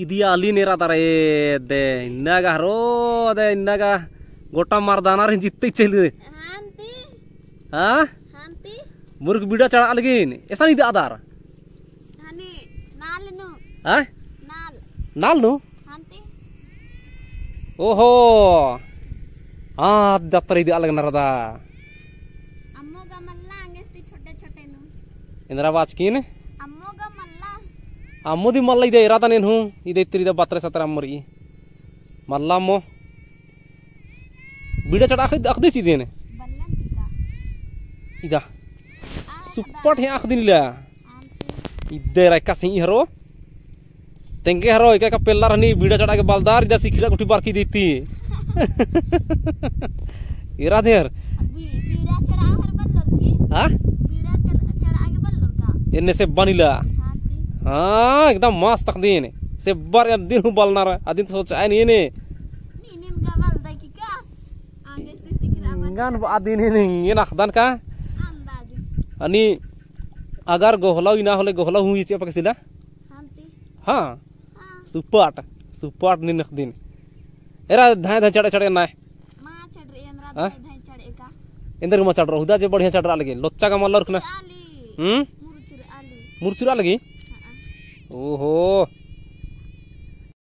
ಇದೆಯಾ ಅಲ್ಲಿ ನೇರಾತಾರ ಏ ಇನ್ನಾಗ ಹರೋ ಅದೇ ಇನ್ನಾಗ गोटा मर्दाना रे जितते चल हाँ मुर्ग बीड़ा चढ़ा लगी ऐसा नहीं आधार नाल नु ओहो हाँ दफ्तर इधर अलग नरदा इंदिरा वाचकीन अम्मो दी मल्ला इधर इरादा नहीं हूँ इधर इतनी इधर बत्रे सत्रह अम्मरी मल्ला अम्मो बीड़ा चढ़ा अखदे सीधे ने इदा सुपर है अखदिन ला इधर राइका सिंह हरो तेंगे हरो इका का पेल्ला रनी बीड़ा चढ़ा के बालदार इधर सिखिरा कुटी बार की देती इरा देर बीड़ा चढ़ा हर बल्लर की हाँ बीड़ा चढ़ा के बल्लर का इन्ने से बनीला हाँ एकदम मस्त अखदिन से बार दिन हूँ बालनार आदिन तो सोचा नहीं ने gan adin ini enak dan ka ani agar gohlau ina hole gohlau hui siapa kesila ha support ni nak din era dhai dhai chade chade na ma chad re हमरा dhai chade ka Inder ma chad ro huda je बढ़िया चढ़ लगे लोच्चा का मल्लर ना मुरचुरा मुरचुरा लगी ओहो